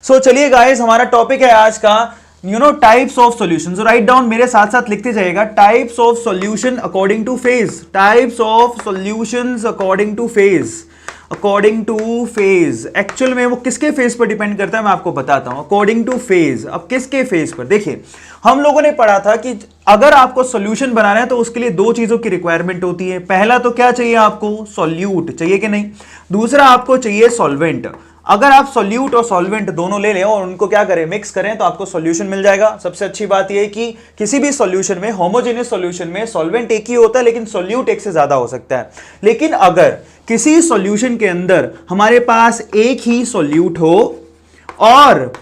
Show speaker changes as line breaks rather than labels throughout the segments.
चलिए गाइस, हमारा टॉपिक है आज का types of solution. Write down, मेरे साथ साथ लिखते जाइएगा। Types of solution according two phase. Types of solutions according two phase. According two phase, actual में वो किसके फेज पर डिपेंड करता है मैं आपको बताता हूं। अकॉर्डिंग टू फेज, अब किसके फेज पर? देखिए, हम लोगों ने पढ़ा था कि अगर आपको सॉल्यूशन बनाना है तो उसके लिए दो चीजों की रिक्वायरमेंट होती है। पहला तो क्या चाहिए आपको? सॉल्यूट चाहिए कि नहीं। दूसरा आपको चाहिए सॉल्वेंट। अगर आप सॉल्यूट और सॉल्वेंट दोनों ले लें और उनको क्या करें, मिक्स करें, तो आपको सॉल्यूशन मिल जाएगा। सबसे अच्छी बात यह है कि किसी भी सॉल्यूशन में, होमोजेनियस सॉल्यूशन में सॉल्वेंट एक ही होता है लेकिन सॉल्यूट एक से ज्यादा हो सकता है। लेकिन अगर किसी सॉल्यूशन के अंदर हमारे पास एक ही सॉल्यूट हो और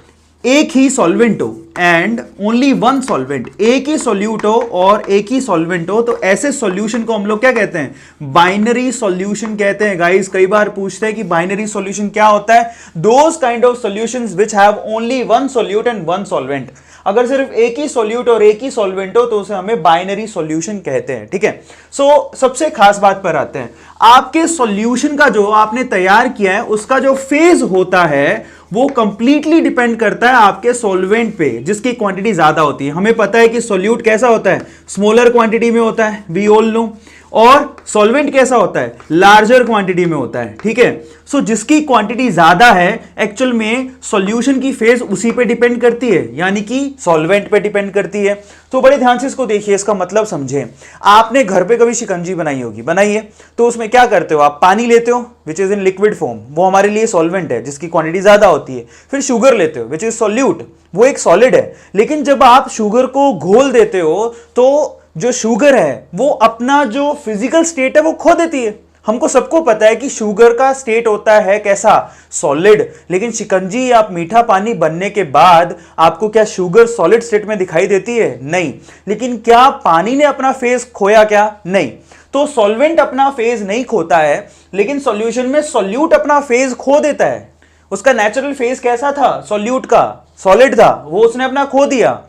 एक ही सॉल्वेंट हो, एंड ओनली वन सॉल्वेंट, एक ही सॉल्यूट हो और एक ही सॉल्वेंट हो, तो ऐसे सॉल्यूशन को हम लोग क्या कहते हैं? बाइनरी सॉल्यूशन कहते हैं। गाइस, कई बार पूछते हैं कि बाइनरी सॉल्यूशन क्या होता है? Those kind of solutions which have only one solute and one solvent. अगर सिर्फ एक ही सॉल्यूट और एक ही सॉल्वेंट हो तो उसे हमें बाइनरी सॉल्यूशन कहते हैं। ठीक है, सबसे खास बात पर आते हैं। आपके सॉल्यूशन का जो आपने तैयार किया है उसका जो फेज होता है वो कंप्लीटली डिपेंड करता है आपके सॉल्वेंट पे, जिसकी क्वांटिटी ज्यादा होती है। हमें पता है कि सॉल्यूट कैसा होता है? स्मॉलर क्वांटिटी में होता है, वी ऑल नो। और सॉल्वेंट कैसा होता है? लार्जर क्वांटिटी में होता है। ठीक है, जिसकी क्वांटिटी ज्यादा है, एक्चुअल में सॉल्यूशन की फेज उसी पे डिपेंड करती है, यानी कि सॉल्वेंट पे डिपेंड करती है। तो बड़े ध्यान से इसको देखिए, इसका मतलब समझें। आपने घर पे कभी शिकंजी बनाई होगी, बनाइए, तो उसमें क्या करते हो आप? पानी लेते हो which is in liquid form, वो हमारे लिए सॉल्वेंट है जिसकी क्वांटिटी ज्यादा होती है। फिर शुगर लेते हो विच इज सॉल्यूट, वो एक सॉलिड है। लेकिन जब आप शुगर को घोल देते हो तो जो शुगर है वो अपना जो फिजिकल स्टेट है वो खो देती है। हमको सबको पता है कि शुगर का स्टेट होता है कैसा? सॉलिड। लेकिन शिकंजी या मीठा पानी बनने के बाद आपको क्या शुगर सॉलिड स्टेट में दिखाई देती है? नहीं। लेकिन क्या पानी ने अपना फेज खोया क्या? नहीं। तो सॉल्वेंट अपना फेज नहीं खोता है, लेकिन सॉल्यूशन में सॉल्यूट अपना फेज खो देता है। उसका नेचुरल फेज कैसा था? सॉल्यूट का सॉलिड था, वो उसने अपना खो दिया।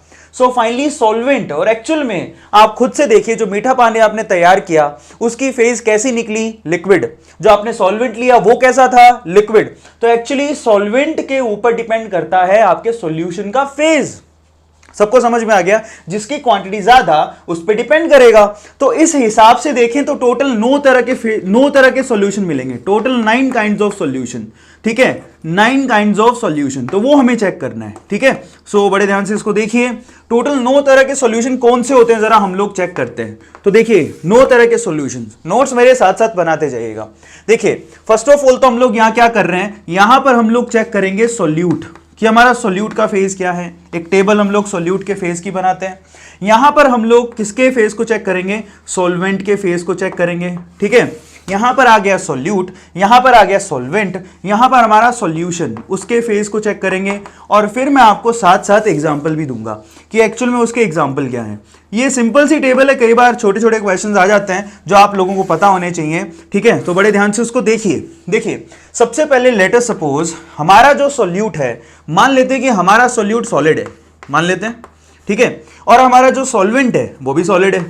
फाइनली सॉल्वेंट, और एक्चुअल में आप खुद से देखिए, जो मीठा पानी आपने तैयार किया उसकी फेज कैसी निकली? लिक्विड। जो आपने सॉल्वेंट लिया वो कैसा था? लिक्विड। तो एक्चुअली सॉल्वेंट के ऊपर डिपेंड करता है आपके सॉल्यूशन का फेज। सबको समझ में आ गया? जिसकी क्वांटिटी ज्यादा उस पर डिपेंड करेगा। तो इस हिसाब से देखें तो टोटल 9 तरह के सॉल्यूशन मिलेंगे। Total 9 kinds of solution. ठीक है, 9 काइंड्स ऑफ सॉल्यूशन, तो वो हमें चेक करना है। ठीक है, बड़े ध्यान से इसको देखिए। टोटल 9 तरह के सॉल्यूशन कौन से होते हैं जरा हम लोग चेक करते हैं। तो देखिए, 9 तरह के सॉल्यूशन, नोट्स मेरे साथ साथ बनाते जाइएगा। देखिए, फर्स्ट ऑफ ऑल तो हम लोग यहां क्या कर रहे हैं, यहां पर हम लोग चेक करेंगे सॉल्यूट, कि हमारा सॉल्यूट का फेज क्या है। एक टेबल हम लोग सॉल्यूट के फेज की बनाते हैं। यहां पर हम लोग किसके फेज को चेक करेंगे? सॉल्वेंट के फेज को चेक करेंगे। ठीक है, यहां पर आ गया सॉल्यूट, यहां पर आ गया सॉल्वेंट, यहां पर हमारा सॉल्यूशन, उसके फेज को चेक करेंगे। और फिर मैं आपको साथ साथ एग्जांपल भी दूंगा कि एक्चुअल में उसके एग्जांपल क्या है। ये सिंपल सी टेबल है, कई बार छोटे छोटे क्वेश्चंस आ जाते हैं जो आप लोगों को पता होने चाहिए। ठीक है, तो बड़े ध्यान से उसको देखिए। देखिए, सबसे पहले लेट अस सपोज हमारा जो सॉल्यूट है, मान लेते हैं कि हमारा सॉल्यूट सॉलिड है, मान लेते हैं। ठीक है, और हमारा जो सॉल्वेंट है वो भी सॉलिड है।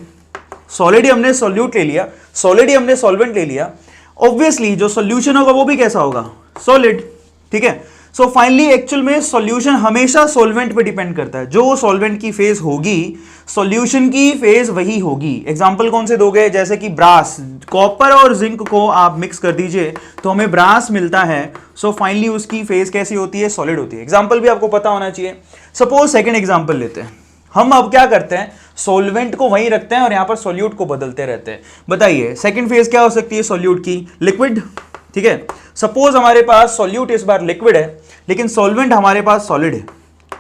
सॉलिड ही हमने सॉल्यूट ले लिया, सॉलिड ही हमने सॉल्वेंट ले लिया। ऑब्वियसली जो सॉल्यूशन होगा वो भी कैसा होगा? सॉलिड। ठीक है, फाइनली एक्चुअल में सॉल्यूशन हमेशा सॉल्वेंट पे डिपेंड करता है। जो सॉल्वेंट की फेज होगी, सॉल्यूशन की फेज वही होगी। एग्जांपल कौन से दोगे? जैसे कि ब्रास, कॉपर और जिंक को आप मिक्स कर दीजिए तो हमें ब्रास मिलता है। फाइनली उसकी फेज कैसी होती है? सॉलिड होती है। एग्जांपल भी आपको पता होना चाहिए। सपोज सेकंड एग्जांपल लेते हैं हम। अब क्या करते हैं, सॉल्वेंट को वहीं रखते हैं और यहां पर सॉल्यूट को बदलते रहते हैं। बताइए, सेकंड फेज क्या हो सकती है सॉल्यूट की? लिक्विड। ठीक है, सपोज हमारे पास सॉल्यूट इस बार लिक्विड है, लेकिन सॉल्वेंट हमारे पास सॉलिड है।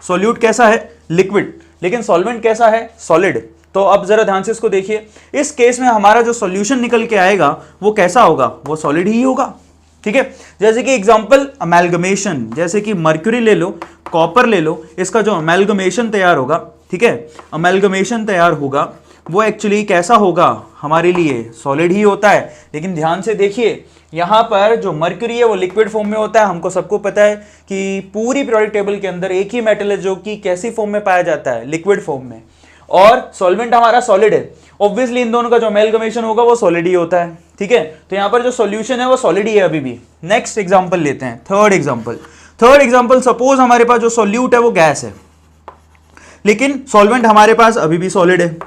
सॉल्यूट कैसा है? लिक्विड, लेकिन सॉल्वेंट कैसा है? सॉलिड। तो अब जरा ध्यान से इसको देखिए। इस केस में हमारा जो सॉल्यूशन निकल के आएगा वो कैसा होगा? वो सॉलिड ही होगा। ठीक है, जैसे कि एग्जांपल अमेल्गमेशन, जैसे कि मर्क्यूरी ले लो, कॉपर ले लो, इसका जो अमेल्गमेशन तैयार होगा, ठीक है, अमेल्गमेशन तैयार होगा, वो एक्चुअली कैसा होगा? हमारे लिए सॉलिड ही होता है। लेकिन ध्यान से देखिए, यहां पर जो मर्क्यूरी है वो लिक्विड फॉर्म में होता है। हमको सबको पता है कि पूरी पीरियोडिक टेबल के अंदर एक ही मेटल है जो कि कैसी फॉर्म में पाया जाता है? लिक्विड फॉर्म में। और सॉल्वेंट हमारा सॉलिड है। ऑब्वियसली इन दोनों का जो अमेल्गमेशन होगा वो सॉलिड ही होता है। ठीक है, तो यहां पर जो सॉल्यूशन है वो सॉलिड ही है अभी भी। नेक्स्ट एग्जांपल लेते हैं, third example. Third example, suppose हमारे पास जो सॉल्यूट है वो गैस है, लेकिन सॉल्वेंट हमारे पास अभी भी सॉलिड है।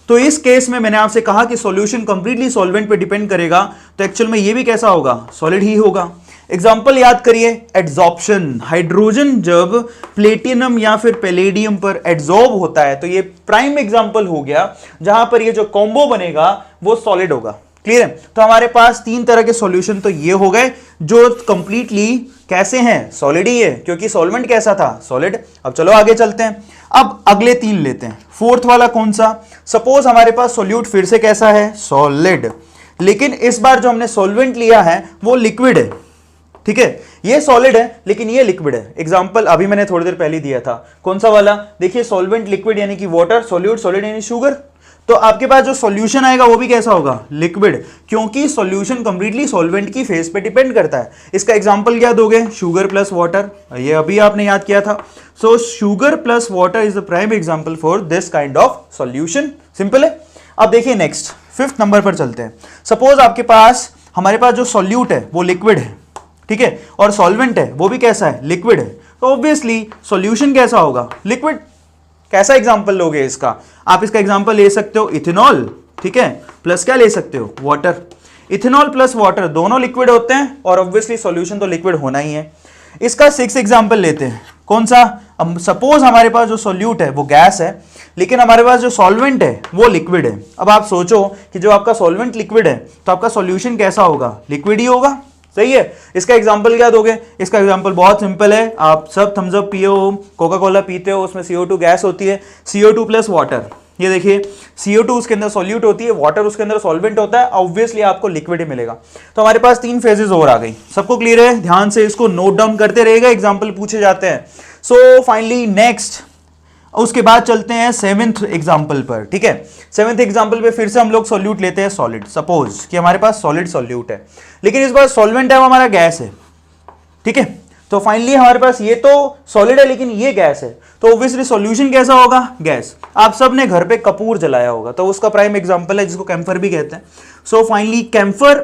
तो इस केस में मैंने आपसे कहा कि सॉल्यूशन कंप्लीटली सॉल्वेंट पे डिपेंड करेगा, तो एक्चुअल में ये भी कैसा होगा, सॉलिड ही होगा। एग्जाम्पल याद करिए, एड्सॉर्प्शन, हाइड्रोजन जब प्लेटिनम या फिर पैलेडियम पर एड्सॉर्ब होता है, तो ये प्राइम एग्जाम्पल हो गया जहां पर ये जो कॉम्बो बनेगा वो सॉलिड होगा। क्लियर है? तो हमारे पास तीन तरह के सॉल्यूशन तो ये हो गए जो कंप्लीटली कैसे हैं, सॉलिड ही है, क्योंकि सॉल्वेंट कैसा था, सॉलिड। अब चलो आगे चलते हैं, अब अगले तीन लेते हैं। फोर्थ वाला कौन सा, सपोज हमारे पास सॉल्यूट फिर से कैसा है, सॉलिड, लेकिन इस बार जो हमने सॉल्वेंट लिया है वो लिक्विड है। ठीक है, ये सॉलिड है लेकिन ये लिक्विड है। एग्जांपल अभी मैंने थोड़ी देर पहले दिया था, कौन सा वाला, देखिए सॉल्वेंट लिक्विड यानी कि वाटर, सॉल्यूट सॉलिड यानी शुगर। तो आपके पास जो सॉल्यूशन आएगा वो भी कैसा होगा, लिक्विड, क्योंकि सॉल्यूशन कंप्लीटली सॉल्वेंट की फेज पे डिपेंड करता है। इसका एग्जांपल क्या दोगे, शुगर प्लस वाटर, ये अभी आपने याद किया था। सो sugar plus water is the prime example for this kind of solution. Simple है। अब देखिए नेक्स्ट, फिफ्थ नंबर पर चलते हैं। सपोज आपके पास, हमारे पास जो सॉल्यूट है वो लिक्विड है, ठीक है, और सॉल्वेंट है वो भी कैसा है, लिक्विड है। तो ऑब्वियसली सॉल्यूशन कैसा होगा, लिक्विड। कैसा एग्जांपल लोगे इसका, आप इसका एग्जांपल ले सकते हो इथेनॉल, ठीक है, प्लस क्या ले सकते हो, वाटर। इथेनॉल प्लस वाटर दोनों लिक्विड होते हैं और ऑब्वियसली सॉल्यूशन तो लिक्विड होना ही है। इसका सिक्स एग्जांपल लेते हैं, कौन सा, सपोज हमारे पास जो सॉल्यूट है वो गैस है, लेकिन हमारे पास जो सॉल्वेंट है वो लिक्विड है। अब आप सोचो कि जो आपका सॉल्वेंट लिक्विड है तो आपका सॉल्यूशन कैसा होगा, लिक्विड ही होगा। सही है। इसका एग्जांपल क्या दोगे, इसका एग्जांपल बहुत सिंपल है, आप सब थम्स अप पिए हो, कोका कोला पीते हो, उसमें CO2 गैस होती है, CO2 प्लस वाटर। ये देखिए CO2 उसके अंदर सॉल्यूट होती है, वाटर उसके अंदर सॉल्वेंट होता है, ऑब्वियसली आपको लिक्विड ही मिलेगा। तो हमारे पास तीन फेजेस और आ गई। सबको क्लियर है? ध्यान से इसको नोट डाउन करते रहेगा, एग्जाम्पल पूछे जाते हैं। सो फाइनली नेक्स्ट, उसके बाद चलते हैं सेवेंथ एग्जाम्पल पर। ठीक है, सेवेंथ एग्जाम्पल पे फिर से हम लोग सॉल्यूट लेते हैं, सॉलिड। सपोज कि हमारे पास सॉलिड सॉल्यूट है, लेकिन इस बार सॉल्वेंट है वो हमारा गैस है। ठीक है, तो फाइनली हमारे पास ये तो सॉलिड है लेकिन ये गैस है, तो ऑब्वियसली सॉल्यूशन कैसा होगा, गैस। आप सब ने घर पे कपूर जलाया होगा, तो उसका प्राइम एग्जाम्पल है जिसको कैम्फर भी कहते हैं। So finally camphor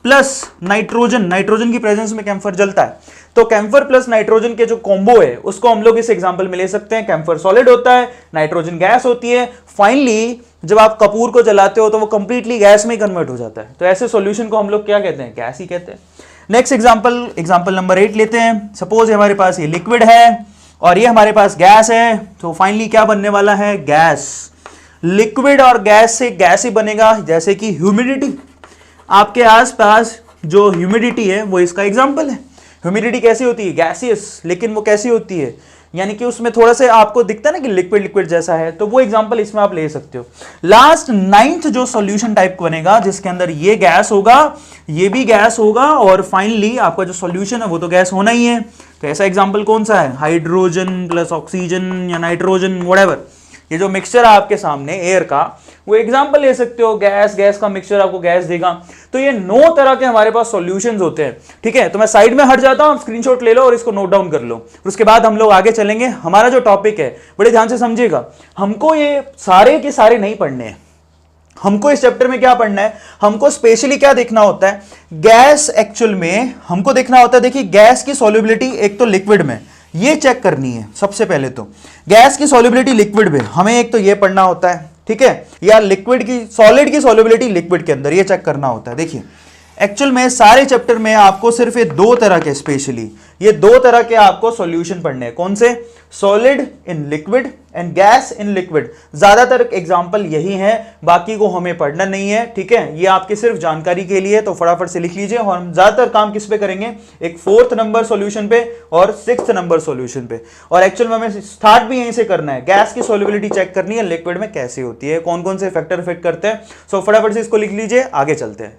plus nitrogen, nitrogen की प्रेजेंस में कैम्फर जलता है, तो कैम्फर प्लस नाइट्रोजन के जो कॉम्बो है उसको हम लोग इस एग्जांपल में ले सकते हैं। कैम्फर सॉलिड होता है, नाइट्रोजन गैस होती है। फाइनली जब आप कपूर को जलाते हो तो वो कंप्लीटली गैस में कन्वर्ट हो जाता है, तो ऐसे सॉल्यूशन को हम लोग क्या कहते हैं, गैस ही कहते हैं। नेक्स्ट एग्जांपल, एग्जांपल नंबर 8 लेते हैं। सपोज हमारे पास ये लिक्विड है और ये हमारे पास गैस है, तो फाइनली क्या बनने वाला है, गैस। लिक्विड और गैस से गैस ही बनेगा, जैसे कि ह्यूमिडिटी। आपके आसपास जो ह्यूमिडिटी है वो इसका एग्जांपल है। ह्यूमिडिटी कैसी होती है, गैसियस, लेकिन वो कैसी होती है, यानी कि उसमें थोड़ा सा आपको दिखता है ना कि लिक्विड लिक्विड जैसा है, तो वो एग्जांपल इसमें आप ले सकते हो। लास्ट नाइन्थ जो सॉल्यूशन टाइप बनेगा जिसके अंदर ये गैस होगा, ये भी गैस होगा, और फाइनली आपका जो सॉल्यूशन है वो तो गैस होना ही है। तो ऐसा एग्जांपल कौन सा है, हाइड्रोजन प्लस ऑक्सीजन या नाइट्रोजन, व्हाटएवर। ये जो मिक्सचर है आपके सामने एयर का, वो एग्जांपल ले सकते हो, गैस गैस का मिक्सचर आपको गैस देगा। तो ये 9 तरह के हमारे पास सॉल्यूशंस होते हैं। ठीक है, तो मैं साइड में हट जाता हूं, स्क्रीनशॉट ले लो और इसको नोट डाउन कर लो। उसके बाद हम लोग आगे चलेंगे। हमारा जो टॉपिक है बड़े ध्यान से समझिएगा, हमको ये सारे के सारे नहीं पढ़ने हैं। हमको इस चैप्टर में क्या पढ़ना है, हमको स्पेशली क्या देखना होता है, गैस एक्चुअल में हमको देखना होता है। देखिए गैस की सॉल्युबिलिटी एक तो लिक्विड में, ये चेक करनी है सबसे पहले। तो गैस की सॉल्युबिलिटी लिक्विड में हमें एक तो ये पढ़ना होता है, ठीक है, या लिक्विड की सॉलिड की सॉल्युबिलिटी लिक्विड के अंदर, ये चेक करना होता है। देखिए एक्चुअल में सारे चैप्टर में आपको सिर्फ ये 2 तरह के, स्पेशली ये 2 तरह के आपको सॉल्यूशन पढ़ने हैं। कौन से, solid in liquid and gas in liquid. ज्यादातर एग्जांपल यही है, बाकी को हमें पढ़ना नहीं है। ठीक है, ये आपकी सिर्फ जानकारी के लिए, तो फटाफट से लिख लीजिए। और हम ज्यादातर काम किस पे करेंगे, एक 4th नंबर सॉल्यूशन पे और 6th नंबर सॉल्यूशन पे। और एक्चुअल में हमें स्टार्ट भी यहीं से करना है, गैस की सॉल्युबिलिटी चेक करनी है, लिक्विड में कैसे होती है, कौन कौन से फैक्टर इफेक्ट करते हैं। सो फटाफट से इसको लिख लीजिए, आगे चलते हैं।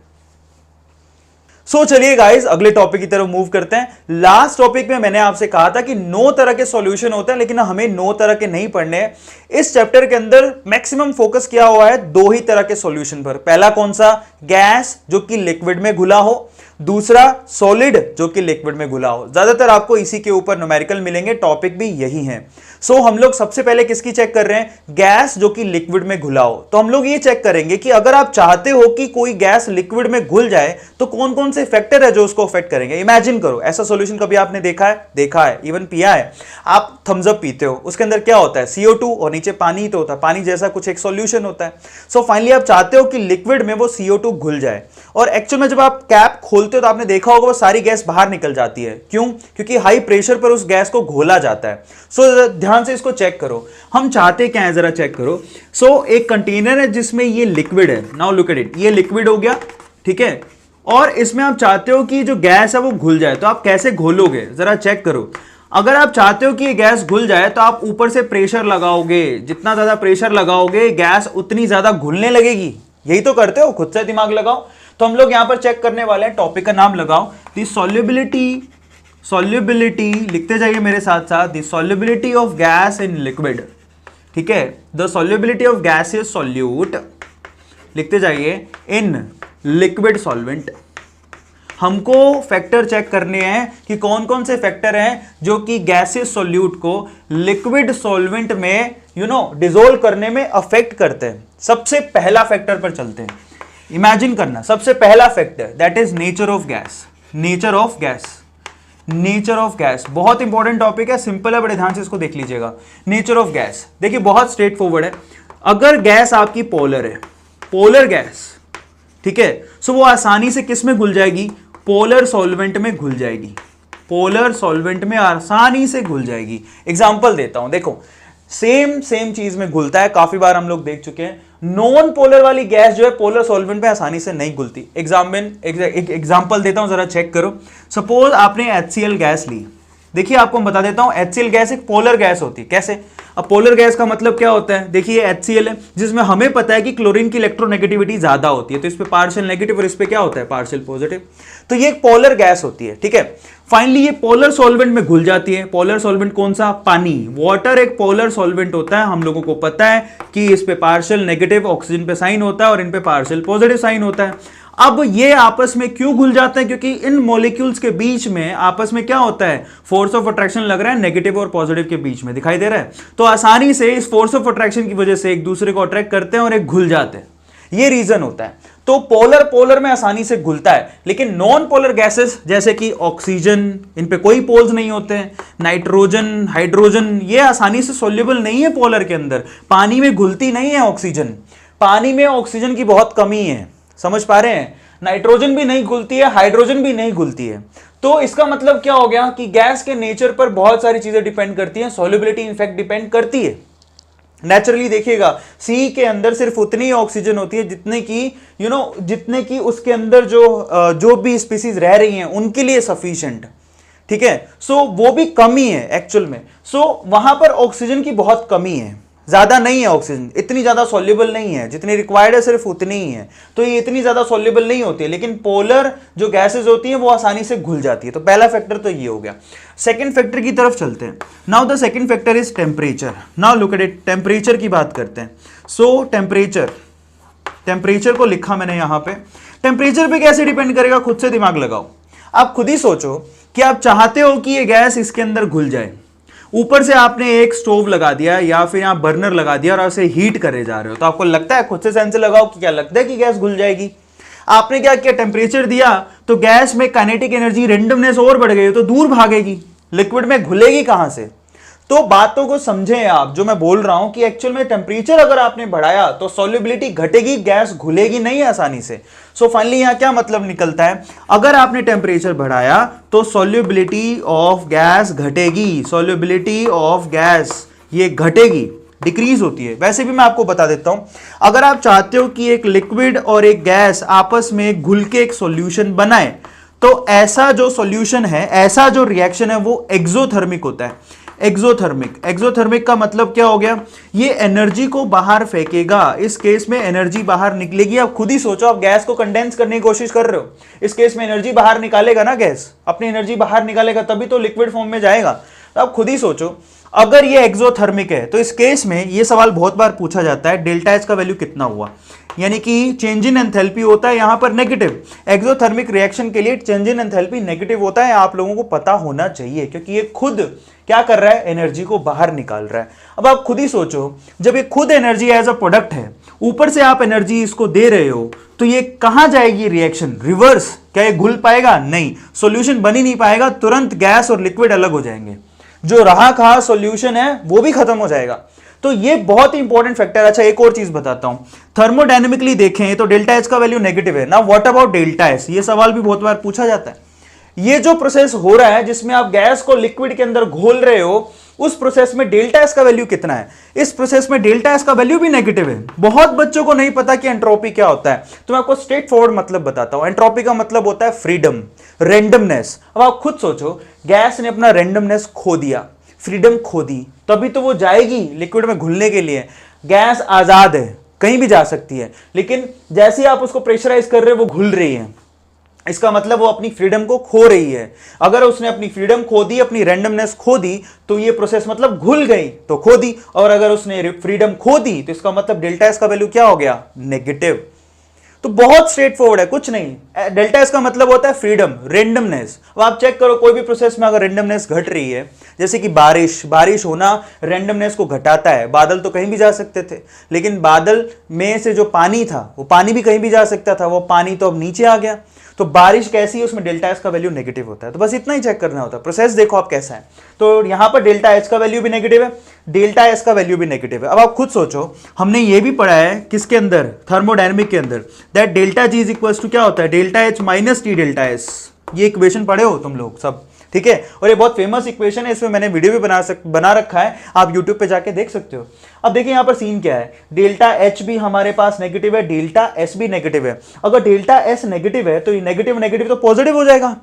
सो चलिए गाइस अगले टॉपिक की तरफ मूव करते हैं। लास्ट टॉपिक में मैंने आपसे कहा था कि 9 तरह के सॉल्यूशन होते हैं, लेकिन हमें 9 तरह के नहीं पढ़ने हैं। इस चैप्टर के अंदर मैक्सिमम फोकस किया हुआ है 2 ही तरह के सॉल्यूशन पर। पहला कौन सा, गैस जो कि लिक्विड में घुला हो, दूसरा सॉलिड जो कि लिक्विड में घुला हो। ज्यादातर आपको इसी के ऊपर न्यूमेरिकल मिलेंगे, टॉपिक भी यही है। सो हम लोग सबसे पहले किसकी चेक कर रहे हैं, गैस जो कि लिक्विड में घुला हो। तो हम लोग ये चेक करेंगे कि अगर आप चाहते हो कि कोई गैस लिक्विड में घुल जाए तो कौन कौन से फैक्टर है जो उसको अफेक्ट करेंगे। इमेजिन करो, ऐसा सॉल्यूशन कभी आपने देखा है, इवन पिया है। आप थम्स अप पीते हो, उसके अंदर क्या होता है, CO2 और नीचे पानी तो होता है, पानी जैसा कुछ एक सॉल्यूशन होता है। सो फाइनली आप चाहते हो कि लिक्विड में वो CO2 घुल जाए, और एक्चुअल में जब आप कैप खोलते हो तो आपने देखा होगा वो सारी गैस बाहर निकल जाती है। क्यों? क्योंकि हाई प्रेशर पर उस गैस को घोला जाता है। सो ध्यान से इसको चेक करो, हम चाहते क्या है, जरा चेक करो। सो एक कंटेनर है जिसमें ये लिक्विड है, नाउ लुक एट इट, ये लिक्विड हो गया, ठीक है, और इसमें आप चाहते हो कि जो गैस है वो घुल जाए, तो आप कैसे घोलोगे, जरा चेक करो। अगर आप चाहते हो कि ये गैस घुल जाए तो आप ऊपर से प्रेशर लगाओगे, जितना ज्यादा प्रेशर लगाओगे गैस उतनी ज्यादा घुलने लगेगी। यही तो करते हो, खुद से दिमाग लगाओ। तो हम लोग यहां पर चेक करने वाले हैं, टॉपिक का नाम लगाओ, द सॉल्युबिलिटी लिखते जाइए मेरे साथ साथ, the solubility of gas in liquid, ठीक है, the solubility of gaseous solute, लिखते जाइए, इन लिक्विड सॉल्वेंट। हमको फैक्टर चेक करने हैं कि कौन कौन से फैक्टर हैं जो कि गैसियस सॉल्यूट को लिक्विड सॉल्वेंट में डिसोल्व करने में अफेक्ट करते हैं। सबसे पहला फैक्टर पर चलते हैं, इमेजिन करना, सबसे पहला factor that is nature of gas. Nature of gas, nature of gas बहुत इंपॉर्टेंट टॉपिक है, सिंपल है, बड़े ध्यान से इसको देख लीजिएगा। नेचर ऑफ गैस देखिए बहुत स्ट्रेट फॉरवर्ड है। अगर गैस आपकी पोलर है, पोलर गैस, ठीक है, सो वो आसानी से किस में घुल जाएगी, पोलर सॉल्वेंट में घुल जाएगी, पोलर सॉल्वेंट में आसानी से घुल जाएगी। एग्जांपल देता हूं, देखो सेम चीज में घुलता है, काफी बार हम लोग देख चुके हैं। नॉन पोलर वाली गैस जो है पोलर सॉल्वेंट में आसानी से नहीं घुलती। एग्जांपल देता हूं, जरा चेक करो। सपोज आपने HCl गैस ली, देखिए आपको मैं बता देता हूं, HCl गैस एक पोलर गैस होती है। कैसे? अब पोलर गैस का मतलब क्या होता है, देखिए HCl है जिसमें हमें पता है कि क्लोरीन की इलेक्ट्रोनेगेटिविटी ज्यादा होती है, तो इस पे पार्शियल नेगेटिव और इस पे क्या होता है, पार्शियल पॉजिटिव। तो ये एक पोलर गैस होती है, ठीक है। फाइनली ये पोलर सॉल्वेंट में घुल जाती है। पोलर सॉल्वेंट कौन सा? पानी। वाटर एक पोलर सॉल्वेंट होता है, हम लोगों को पता है कि इस पे पार्शियल नेगेटिव ऑक्सीजन पे साइन होता है और इन पे पार्शियल पॉजिटिव साइन होता है। अब ये आपस में क्यों घुल जाते हैं? क्योंकि इन मॉलिक्यूल्स के बीच में आपस में क्या होता है, फोर्स ऑफ अट्रैक्शन लग रहा है नेगेटिव और पॉजिटिव के बीच में, दिखाई दे रहा है। तो आसानी से इस फोर्स ऑफ अट्रैक्शन की वजह से एक दूसरे को अट्रैक्ट करते हैं और एक घुल जाते हैं, ये रीजन होता है। तो पोलर में आसानी से घुलता है, लेकिन नॉन पोलर गैसेस जैसे कि ऑक्सीजन, इन पे कोई पोल्स नहीं होते हैं, नाइट्रोजन, हाइड्रोजन, ये आसानी से सोल्यूबल नहीं है पोलर के अंदर। पानी में घुलती नहीं है ऑक्सीजन, पानी में ऑक्सीजन की बहुत कमी है, समझ पा रहे हैं। नाइट्रोजन भी नहीं घुलती है, हाइड्रोजन भी नहीं घुलती है। तो इसका मतलब क्या हो गया कि गैस के नेचर पर बहुत सारी चीजें डिपेंड करती हैं, सॉल्युबिलिटी इनफैक्ट डिपेंड करती है। नेचुरली देखिएगा सी के अंदर सिर्फ उतनी ऑक्सीजन होती है जितने की जितने की उसके अंदर जो भी स्पीसीज रह रही हैं उनके लिए सफिशिएंट, ठीक है। सो वो भी कमी है एक्चुअल में। सो वहां पर ऑक्सीजन की बहुत कमी है, ज्यादा नहीं है ऑक्सीजन, इतनी ज्यादा सॉल्युबल नहीं है, जितनी रिक्वायर्ड है सिर्फ उतनी ही है। तो ये इतनी ज्यादा सॉल्युबल नहीं होती है, लेकिन पोलर जो गैसेज होती हैं वो आसानी से घुल जाती है। तो पहला फैक्टर तो ये हो गया। सेकंड फैक्टर की तरफ चलते हैं। Now the second factor is temperature. Now look at it, temperature की बात करते हैं। सो टेम्परेचर को लिखा मैंने यहां पे। टेम्परेचर पे कैसे डिपेंड करेगा, खुद से दिमाग लगाओ। आप खुद ही सोचो कि आप चाहते हो कि ये गैस इसके अंदर घुल जाए, ऊपर से आपने एक स्टोव लगा दिया या फिर यहां बर्नर लगा दिया और उसे हीट करे जा रहे हो, तो आपको लगता है, खुद से सेंस लगाओ कि क्या लगता है कि गैस घुल जाएगी। आपने क्या किया, टेम्परेचर दिया तो गैस में काइनेटिक एनर्जी, रेंडमनेस और बढ़ गई, तो दूर भागेगी, लिक्विड में घुलेगी कहां से। तो बातों को समझें आप, जो मैं बोल रहा हूं कि एक्चुअल में टेम्परेचर अगर आपने बढ़ाया तो सॉल्युबिलिटी घटेगी, गैस घुलेगी नहीं आसानी से। सो फाइनली यहां क्या मतलब निकलता है, अगर आपने टेम्परेचर बढ़ाया तो सॉल्युबिलिटी ऑफ गैस घटेगी, सॉल्युबिलिटी ऑफ गैस ये घटेगी, डिक्रीज होती है। वैसे भी मैं आपको बता देता हूं, अगर आप चाहते हो कि एक लिक्विड और एक गैस आपस में घुल के एक सॉल्यूशन बनाए, तो ऐसा जो सॉल्यूशन है, ऐसा जो रिएक्शन है वो एक्सोथर्मिक होता है। एक्सोथर्मिक का मतलब क्या हो गया, ये एनर्जी को बाहर फेंकेगा, इस केस में एनर्जी बाहर निकलेगी। आप खुद ही सोचो, आप गैस को कंडेंस करने की कोशिश कर रहे हो, इस केस में एनर्जी बाहर निकालेगा ना, गैस अपनी एनर्जी बाहर निकालेगा तभी तो लिक्विड फॉर्म में जाएगा। तो आप खुद ही सोचो, अगर ये एक्सोथर्मिक है तो इस केस में ये सवाल बहुत बार पूछा जाता है, डेल्टा एच का वैल्यू कितना हुआ, यानी कि चेंज इन एंथैल्पी होता है यहां पर नेगेटिव। एक्सोथर्मिक रिएक्शन के लिए चेंज इन एंथैल्पी नेगेटिव होता है, आप लोगों को पता होना चाहिए, क्योंकि ये खुद क्या कर रहा है, एनर्जी को बाहर निकाल रहा है। अब आप खुद ही सोचो, जब ये खुद एनर्जी एज अ प्रोडक्ट है ऊपर से आप एनर्जी इसको दे रहे हो, तो ये कहां जाएगी रिएक्शन? रिवर्स। क्या ये घुल पाएगा? नहीं, सॉल्यूशन बन ही नहीं पाएगा, तुरंत गैस और लिक्विड अलग हो जाएंगे, जो रहा कहा सॉल्यूशन है वो भी खत्म हो जाएगा। तो ये बहुत ही इंपॉर्टेंट फैक्टर। अच्छा, एक और चीज बताता हूं, थर्मोडायनेमिकली देखें तो डेल्टा एच का वैल्यू नेगेटिव है ना। What about delta S? ये सवाल भी बहुत बार पूछा जाता है। ये जो प्रोसेस हो रहा है जिसमें आप गैस को लिक्विड के अंदर घोल रहे हो, उस प्रोसेस में डेल्टा एस का वैल्यू कितना है? इस प्रोसेस में डेल्टा एस का वैल्यू भी नेगेटिव है। बहुत बच्चों को नहीं पता कि एंट्रोपी क्या होता है, तो मैं आपको स्ट्रेट फॉरवर्ड मतलब बताता हूं। एंट्रोपी का मतलब होता है फ्रीडम, रेंडमनेस। अब आप खुद सोचो, गैस ने अपना रेंडमनेस खो दिया, फ्रीडम खो दी, तभी तो वो जाएगी लिक्विड में घुलने के लिए। गैस आजाद है, कहीं भी जा सकती है, लेकिन जैसे ही आप उसको प्रेशराइज कर रहे हो वो घुल रही है। इसका मतलब वो अपनी फ्रीडम को खो रही है। अगर उसने अपनी फ्रीडम खो दी, अपनी रैंडमनेस खो दी, तो ये प्रोसेस मतलब घुल गई, तो खो दी। और अगर उसने फ्रीडम खो दी तो इसका मतलब डेल्टा एस का वैल्यू क्या हो गया? नेगेटिव। तो बहुत स्ट्रेट फॉरवर्ड है, कुछ नहीं। डेल्टा एस का मतलब होता है फ्रीडम, रेंडमनेस। अब आप चेक करो, कोई भी प्रोसेस में अगर रेंडमनेस घट रही है, जैसे कि बारिश होना रेंडमनेस को घटाता है। बादल तो कहीं भी जा सकते थे, लेकिन बादल में से जो पानी था वो पानी भी कहीं भी जा सकता था, वो पानी तो अब नीचे आ गया। तो बारिश कैसी है, उसमें डेल्टा एस का वैल्यू नेगेटिव होता है। तो बस इतना ही चेक करना होता है। प्रोसेस देखो आप कैसा है। तो यहां पर डेल्टा एच का वैल्यू भी नेगेटिव है, डेल्टा एस का वैल्यू भी नेगेटिव है। अब आप खुद सोचो, हमने ये भी पढ़ा है किसके अंदर? थर्मोडायनेमिक के अंदर, that delta G is equal to क्या होता है? Delta H minus T delta S. ये इक्वेशन पढ़े हो तुम लोग सब, ठीक है? और ये बहुत फेमस इक्वेशन है, इसमें मैंने वीडियो भी बना रखा है, आप यूट्यूब पे जाके देख सकते हो। अब देखिए यहां पर सीन क्या है, डेल्टा एच भी हमारे पास नेगेटिव है, डेल्टा एस भी नेगेटिव है। अगर डेल्टा एस नेगेटिव है तो ये नेगेटिव नेगेटिव तो पॉजिटिव हो जाएगा।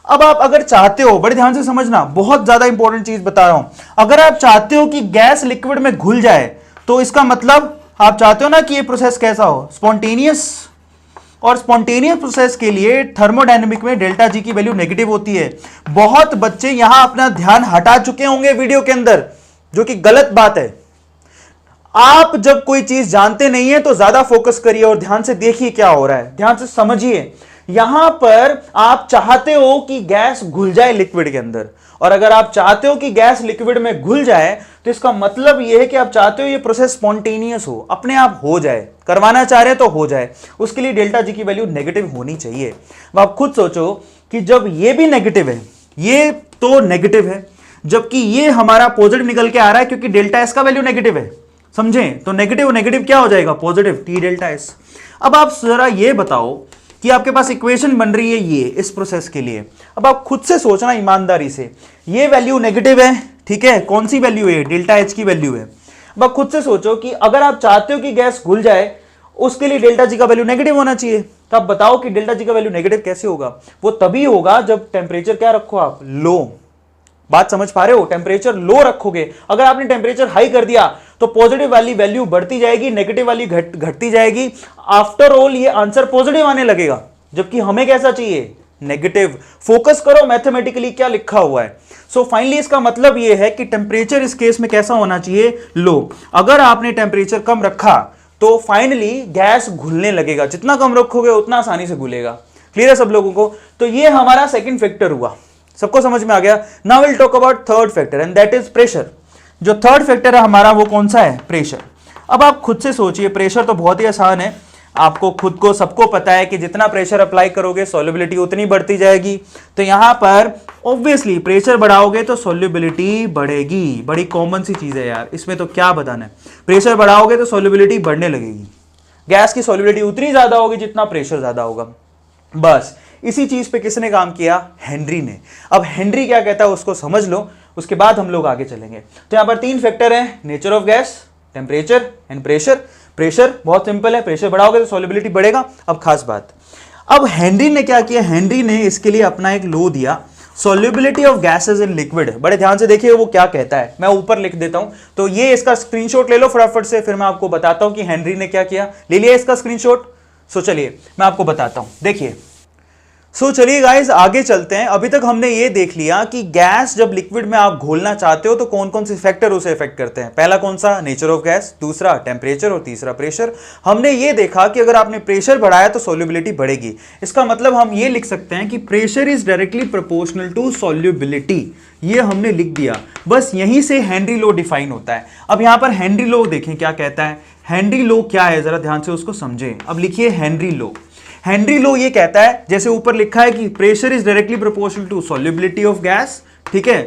अब आप अगर चाहते हो, बड़े ध्यान से समझना, बहुत ज्यादा इंपॉर्टेंट चीज बता रहा हूं, अगर आप चाहते हो कि गैस लिक्विड में घुल जाए, तो इसका मतलब आप चाहते हो ना कि ये प्रोसेस कैसा हो? स्पॉन्टेनियस। और स्पॉन्टेनियस प्रोसेस के लिए थर्मोडायनेमिक में डेल्टा जी की वैल्यू नेगेटिव होती है। बहुत बच्चे यहां अपना ध्यान हटा चुके होंगे वीडियो के अंदर, जो कि गलत बात है। आप जब कोई चीज जानते नहीं है तो ज्यादा फोकस करिए और ध्यान से देखिए क्या हो रहा है, ध्यान से समझिए। यहां पर आप चाहते हो कि गैस घुल जाए लिक्विड के अंदर, और अगर आप चाहते हो कि गैस लिक्विड में घुल जाए तो इसका मतलब यह है कि आप चाहते हो ये प्रोसेस स्पॉन्टेनियस हो, अपने आप हो जाए। करवाना चाह रहे हैं तो हो जाए, उसके लिए डेल्टा जी की वैल्यू नेगेटिव होनी चाहिए। अब आप खुद सोचो कि जब ये भी नेगेटिव है, ये तो नेगेटिव है, जबकि ये हमारा पॉजिटिव निकल के आ रहा है, क्योंकि डेल्टा एस का वैल्यू नेगेटिव है, समझें? तो नेगेटिव नेगेटिव क्या हो जाएगा? Positive, T delta S. अब आप जरा ये बताओ कि आपके पास इक्वेशन बन रही है ये इस प्रोसेस के लिए। अब आप खुद से सोचना ईमानदारी से, ये वैल्यू नेगेटिव है, ठीक है? कौन सी वैल्यू है? डेल्टा एच की वैल्यू है। अब आप खुद से सोचो कि अगर आप चाहते हो कि गैस घुल जाए, उसके लिए डेल्टा जी का वैल्यू नेगेटिव होना चाहिए। तो आप बताओ कि डेल्टा जी का वैल्यू नेगेटिव कैसे होगा? वो तभी होगा जब टेम्परेचर क्या रखो आप? लो। बात समझ पा रहे हो? टेम्परेचर लो रखोगे। अगर आपने टेम्परेचर हाई कर दिया तो पॉजिटिव वाली वैल्यू बढ़ती जाएगी, नेगेटिव वाली घटती जाएगी। आफ्टर ऑल ये आंसर पॉजिटिव आने लगेगा, जबकि हमें कैसा चाहिए? नेगेटिव। फोकस करो मैथमेटिकली क्या लिखा हुआ है। सो फाइनली इसका मतलब ये है कि टेम्परेचर इस केस में कैसा होना चाहिए? लो। अगर आपने टेम्परेचर कम रखा तो फाइनली गैस घुलने लगेगा, जितना कम रखोगे उतना आसानी से घुलेगा। क्लियर है सब लोगों को? तो ये हमारा सेकंड फैक्टर हुआ, सबको समझ में आ गया? Now will talk about third factor and that is pressure. जो थर्ड फैक्टर है हमारा वो कौन सा है? प्रेशर। अब आप खुद से सोचिए, प्रेशर तो बहुत ही आसान है, आपको खुद को सबको पता है कि जितना प्रेशर अप्लाई करोगे सॉल्युबिलिटी उतनी बढ़ती जाएगी। तो यहां पर ऑब्वियसली प्रेशर बढ़ाओगे तो सॉल्युबिलिटी बढ़ेगी, बड़ी कॉमन सी चीज है यार, इसमें तो क्या बताना है। प्रेशर बढ़ाओगे तो सॉल्युबिलिटी बढ़ने लगेगी, गैस की सॉल्युबिलिटी उतनी ज्यादा होगी जितना प्रेशर ज्यादा होगा। बस इसी चीज पे किसने काम किया? हेनरी ने। अब हेनरी क्या कहता है उसको समझ लो, उसके बाद हम लोग आगे चलेंगे। तो यहां पर तीन फैक्टर है, nature of gas, temperature and pressure. Pressure बहुत सिंपल है, प्रेशर बढ़ाओगे तो सॉल्युबिलिटी बढ़ेगा। अब खास बात, अब हेनरी ने क्या किया? हेनरी ने इसके लिए अपना एक लॉ दिया, solubility of gases in liquid. बड़े ध्यान से देखिए वो क्या कहता है, मैं ऊपर लिख देता हूं। तो ये इसका स्क्रीनशॉट ले लो फटाफट से, फिर मैं आपको बताता हूं कि हेनरी ने क्या किया। ले लिया इसका स्क्रीनशॉट? सो चलिए मैं आपको बताता हूं। देखिए चलिए गाइस आगे चलते हैं। अभी तक हमने ये देख लिया कि गैस जब लिक्विड में आप घोलना चाहते हो तो कौन कौन से फैक्टर उसे इफेक्ट करते हैं। पहला कौन सा, नेचर ऑफ गैस, दूसरा टेम्परेचर और तीसरा प्रेशर। हमने ये देखा कि अगर आपने प्रेशर बढ़ाया तो सॉल्युबिलिटी बढ़ेगी। इसका मतलब हम ये लिख सकते हैं कि pressure is directly proportional to solubility. ये हमने लिख दिया। बस यहीं से हेनरी लॉ डिफाइन होता है। अब यहां पर हेनरी लॉ देखें क्या कहता है। हेनरी लॉ क्या है, जरा ध्यान से उसको समझें। अब लिखिए हेनरी लॉ। हेनरी लॉ ये कहता है, जैसे ऊपर लिखा है कि pressure is directly proportional to solubility of gas, ठीक है,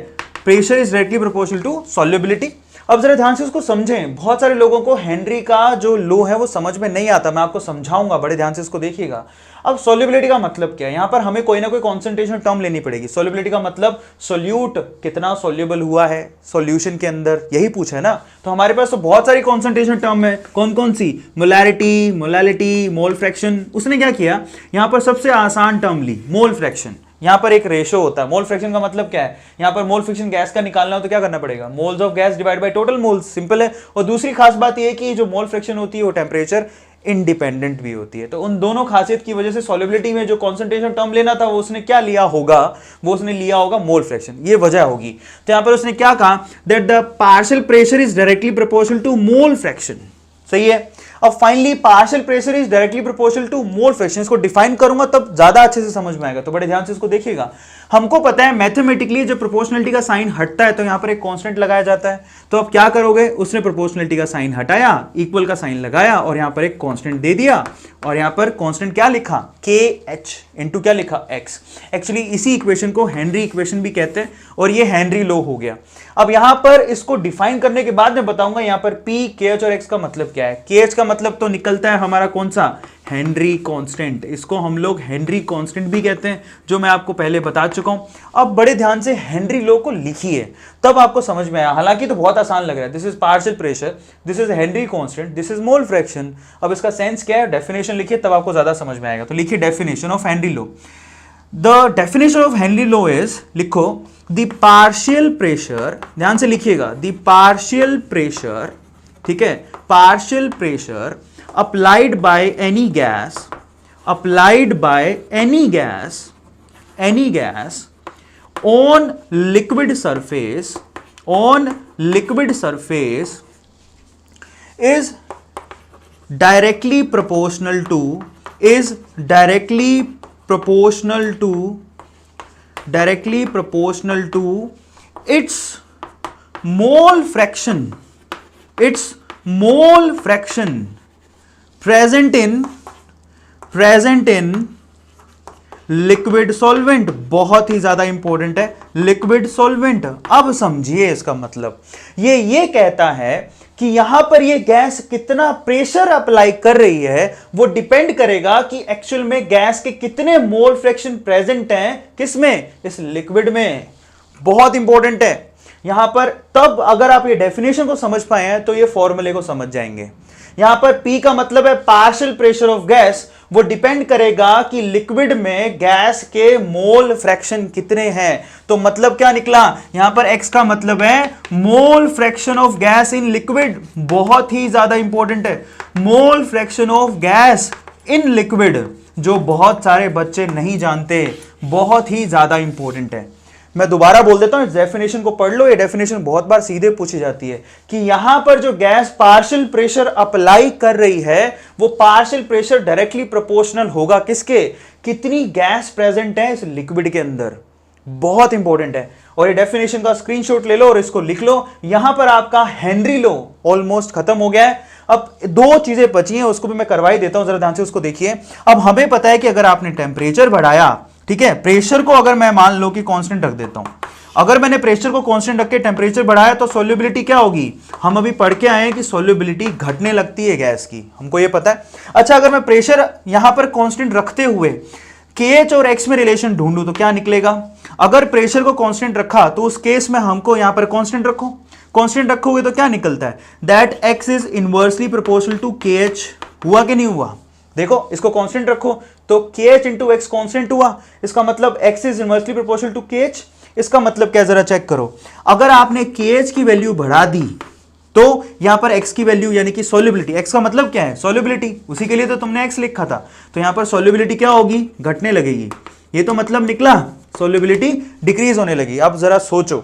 pressure is directly proportional to solubility. अब जरा ध्यान से उसको समझें। बहुत सारे लोगों को हेनरी का जो लॉ है वो समझ में नहीं आता, मैं आपको समझाऊंगा, बड़े ध्यान से इसको देखिएगा। अब सॉल्युबिलिटी का मतलब क्या है, यहां पर हमें कोई ना कोई कॉन्सेंट्रेशन टर्म लेनी पड़ेगी। सॉल्युबिलिटी का मतलब सोल्यूट कितना सॉल्युबल हुआ है सॉल्यूशन के अंदर, यही पूछा है ना। तो हमारे पास तो बहुत सारी कॉन्सेंट्रेशन टर्म है। कौन कौन सी, मोलैरिटी, मोलालिटी, मोल फ्रैक्शन। उसने क्या किया, यहां पर सबसे आसान टर्म ली, मोल फ्रैक्शन। यहां पर एक रेशो होता है। मोल फ्रैक्शन का मतलब क्या है, यहां पर मोल फ्रैक्शन गैस का निकालना हो तो क्या करना पड़ेगा, moles of gas divide by total moles, simple है। और दूसरी खास बात यह है कि जो मोल फ्रैक्शन होती है वो टेम्परेचर इंडिपेंडेंट भी होती है। तो उन दोनों खासियत की वजह से सॉल्युबिलिटी में जो कॉन्सेंट्रेशन टर्म लेना था वो उसने क्या लिया होगा, वो उसने लिया होगा मोल फ्रैक्शन, ये वजह होगी। तो यहां पर उसने क्या कहा, that the partial pressure is directly proportional to mole fraction. सही है। अब finally partial pressure is directly proportional to mole fraction. इसको डिफाइन करूंगा तब ज्यादा अच्छे से समझ में आएगा, तो बड़े ध्यान से इसको देखिएगा। हमको पता है मैथमेटिकली जब प्रोपोर्शनलिटी का साइन हटता है तो यहां पर एक कांस्टेंट लगाया जाता है। तो अब क्या करोगे, उसने प्रोपोर्शनलिटी का साइन हटाया, इक्वल का साइन लगाया और यहां पर एक कांस्टेंट दे दिया। और यहां पर कांस्टेंट क्या लिखा, के एच इंटू क्या लिखा, एक्स। एक्चुअली इसी इक्वेशन को हेनरी इक्वेशन भी कहते हैं और ये हेनरी लॉ हो गया। अब यहां पर इसको डिफाइन करने के बाद मैं बताऊंगा यहां पर पी, के एच और एक्स का मतलब क्या है। के एच का मतलब तो निकलता है हमारा कौन सा, हेनरी कांस्टेंट। इसको हम लोग हेनरी कांस्टेंट भी कहते हैं, जो मैं आपको पहले बता चुका हूं। अब बड़े ध्यान से हेनरी लॉ को लिखिए तब आपको समझ में आया। हालांकि तो बहुत आसान लग रहा है, this is partial pressure, this is Henry constant, this is mole fraction. अब इसका सेंस क्या है, डेफिनेशन लिखिए तब आपको ज्यादा समझ में आएगा। तो लिखिए definition of Henry law. The definition of Henry law is, लिखो, द पार्शियल प्रेशर, ध्यान से लिखिएगा, द पार्शियल प्रेशर, ठीक है, partial pressure applied by any gas, applied by any gas on liquid surface, on liquid surface is directly proportional to, is directly proportional to, directly proportional to its mole fraction, its mole fraction present in liquid solvent. बहुत ही ज्यादा important है, liquid solvent. अब समझिए इसका मतलब, ये कहता है कि यहां पर ये गैस कितना प्रेशर अप्लाई कर रही है वो डिपेंड करेगा कि एक्चुअल में गैस के कितने मोल फ्रैक्शन प्रेजेंट हैं, किसमें, इस लिक्विड में। बहुत इंपॉर्टेंट है यहां पर। तब अगर आप ये डेफिनेशन को समझ पाए हैं तो ये फॉर्मूले को समझ जाएंगे। यहां पर P का मतलब है पार्शियल प्रेशर ऑफ गैस, वो डिपेंड करेगा कि लिक्विड में गैस के मोल फ्रैक्शन कितने हैं। तो मतलब क्या निकला, यहां पर X का मतलब है mole fraction of gas in liquid. बहुत ही ज्यादा इंपॉर्टेंट है, mole fraction of gas in liquid, जो बहुत सारे बच्चे नहीं जानते, बहुत ही ज्यादा इंपॉर्टेंट है। मैं दोबारा बोल देता हूं, इस डेफिनेशन को पढ़ लो। ये डेफिनेशन बहुत बार सीधे पूछी जाती है कि यहां पर जो गैस पार्शियल प्रेशर अप्लाई कर रही है वो पार्शियल प्रेशर डायरेक्टली प्रोपोर्शनल होगा किसके, कितनी गैस प्रेजेंट है इस लिक्विड के अंदर। बहुत इंपॉर्टेंट है। और ये डेफिनेशन का स्क्रीनशॉट ले लो और इसको लिख लो। यहां पर आपका हेनरी लॉ ऑलमोस्ट खत्म हो गया है। अब दो चीजें बची हैं, उसको भी मैं करवा ही देता हूं, जरा ध्यान से उसको देखिए। अब हमें पता है कि अगर आपने टेम्परेचर बढ़ाया, ठीक है, प्रेशर को अगर मैं मान लो कि कांस्टेंट रख देता हूं, अगर मैंने प्रेशर को कांस्टेंट रख के टेम्परेचर बढ़ाया तो सॉल्युबिलिटी क्या होगी, हम अभी पढ़ के आए हैं कि सॉल्युबिलिटी घटने लगती है गैस की, हमको ये पता है। अच्छा, अगर मैं प्रेशर यहां पर कांस्टेंट रखते हुए KH और X में रिलेशन ढूंढूं तो क्या निकलेगा। अगर प्रेशर को कांस्टेंट रखा तो उस केस में हमको यहां पर कांस्टेंट रखो, कांस्टेंट रखोगे तो क्या निकलता है, that X is inversely proportional to KH। हुआ कि नहीं हुआ, देखो इसको कांस्टेंट रखो तो KH इंटू एक्स कांस्टेंट हुआ। इसका मतलब X is inversely proportional to KH। इसका मतलब क्या, जरा चेक करो, अगर आपने KH की वैल्यू बढ़ा दी तो यहां पर X की वैल्यू यानी कि सॉल्युबिलिटी, X का मतलब क्या है, सॉल्युबिलिटी, उसी के लिए तो तुमने X लिखा था। तो यहां पर सॉल्युबिलिटी क्या होगी, घटने लगेगी। ये तो मतलब निकला सोल्युबिलिटी डिक्रीज होने लगी। अब जरा सोचो,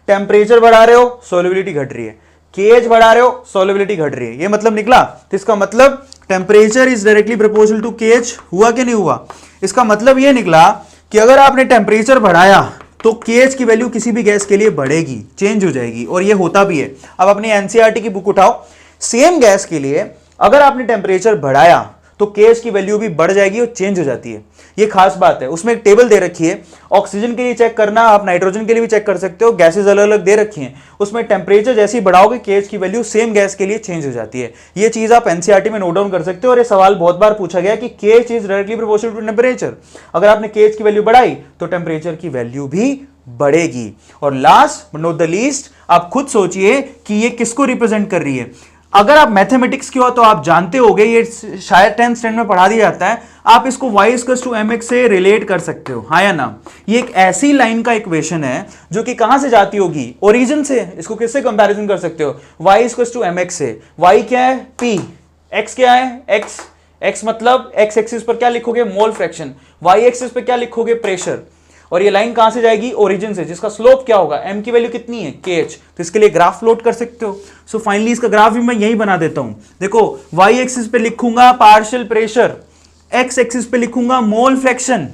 टेम्परेचर बढ़ा रहे हो सोल्युबिलिटी घट रही है, केएच बढ़ा रहे हो सोल्युबिलिटी घट रही है, ये मतलब निकला। तो इसका मतलब temperature is directly proportional to KH, हुआ कि नहीं हुआ? इसका मतलब ये निकला कि अगर आपने टेम्परेचर बढ़ाया तो केएच की वैल्यू किसी भी गैस के लिए बढ़ेगी, चेंज हो जाएगी, और ये होता भी है। अब अपनी एनसीईआरटी की बुक उठाओ, सेम गैस के लिए अगर आपने टेम्परेचर बढ़ाया तो केएच की वैल्यू भी बढ़ जाएगी और चेंज हो जाती है। ये खास बात है। उसमें एक टेबल दे रखी है, ऑक्सीजन के लिए चेक करना, आप नाइट्रोजन के लिए भी चेक कर सकते हो, गैसेस अलग अलग दे रखी हैं। उसमें टेम्परेचर जैसे ही बढ़ाओगे केएच की वैल्यू सेम गैस के लिए चेंज हो जाती है। ये चीज आप एनसीईआरटी में नोट डाउन कर सकते हो। और ये सवाल बहुत बार पूछा गया कि KH is directly proportional to temperature. अगर आपने केएच की वैल्यू बढ़ाई तो टेम्परेचर की वैल्यू भी बढ़ेगी। और last but not the least, आप खुद सोचिए कि ये किसको रिप्रेजेंट कर रही है। अगर आप मैथमेटिक्स के हो तो आप जानते होंगे, ये शायद 10th स्टैंडर्ड में पढ़ा दिया जाता है, आप इसको y = mx से रिलेट कर सकते हो, हाँ या ना? ये एक ऐसी लाइन का इक्वेशन है जो कि कहां से जाती होगी? ओरिजिन से। इसको किससे कंपैरिजन कर सकते हो? y = mx से। y क्या है? p। x क्या है? x मतलब x एक्सिस पर क्या लिखोगे? Mole fraction. y एक्सिस पर क्या लिखोगे? प्रेशर। और ये लाइन कहां से जाएगी? ओरिजिन से, जिसका स्लोप क्या होगा? m की वैल्यू कितनी है? kh। तो इसके लिए ग्राफ प्लॉट कर सकते हो। सो फाइनली इसका ग्राफ भी मैं यही बना देता हूं। देखो, y एक्सिस पे लिखूंगा पार्शियल प्रेशर, x एक्सिस पे लिखूंगा mole fraction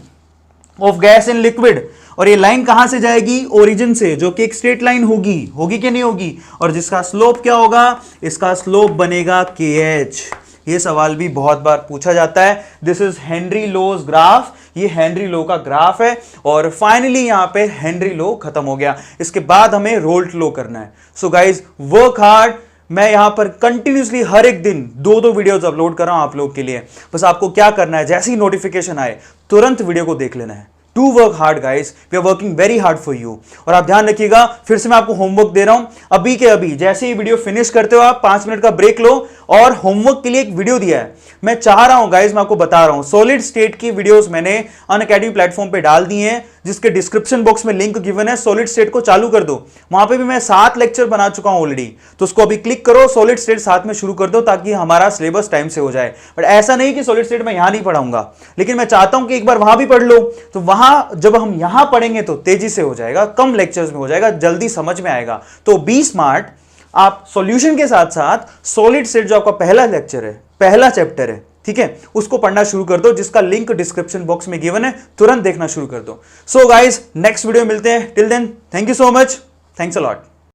of gas in liquid, और ये लाइन कहां से जाएगी? ओरिजिन से, जो कि एक स्ट्रेट लाइन होगी कि नहीं होगी? और जिसका स्लोप क्या होगा? इसका स्लोप बनेगा kh। ये सवाल भी बहुत बार पूछा जाता है। This is Henry laws graph, ये हेनरी लो का ग्राफ है। और फाइनली यहां पे हेनरी लो खत्म हो गया। इसके बाद हमें रोल्ट लो करना है। So guys, work hard. मैं यहां पर कंटिन्यूसली हर एक दिन 2-2 वीडियोस अपलोड कर रहा हूं आप लोग के लिए। बस आपको क्या करना है, जैसे ही नोटिफिकेशन आए तुरंत वीडियो को देख लेना है। To work hard guys, we are working very hard for you. और आप ध्यान रखिएगा, फिर से मैं आपको होमवर्क दे रहा हूं, अभी के अभी जैसे ही वीडियो फिनिश करते हो आप 5 मिनट का ब्रेक लो, और होमवर्क के लिए एक वीडियो दिया है। मैं चाह रहा हूं गाइस, मैं आपको बता रहा हूं, सॉलिड स्टेट की वीडियोस मैंने अनअकैडमी प्लेटफॉर्म पे डाल दी हैं, जिसके डिस्क्रिप्शन बॉक्स में लिंक गिवन है। सॉलिड स्टेट को चालू कर दो, वहां पे भी मैं 7 लेक्चर बना चुका हूं ऑलरेडी। तो उसको अभी क्लिक करो, सॉलिड स्टेट साथ में शुरू कर दो, ताकि हमारा सिलेबस टाइम से हो जाए। बट ऐसा नहीं कि सॉलिड स्टेट मैं यहां नहीं पढ़ाऊंगा, लेकिन मैं चाहता हूं कि एक बार वहां भी पढ़ लो, तो वहां जब हम यहां पढ़ेंगे तो तेजी से हो जाएगा, कम लेक्चर्स में हो जाएगा, जल्दी समझ में आएगा। तो बी स्मार्ट, आप सॉल्यूशन के साथ साथ सॉलिड स्टेट जो आपका पहला लेक्चर है, पहला चैप्टर है, ठीक है, उसको पढ़ना शुरू कर दो, जिसका लिंक डिस्क्रिप्शन बॉक्स में गिवन है, तुरंत देखना शुरू कर दो। सो गाइस, नेक्स्ट वीडियो मिलते हैं। Till then, thank you so much, thanks a lot.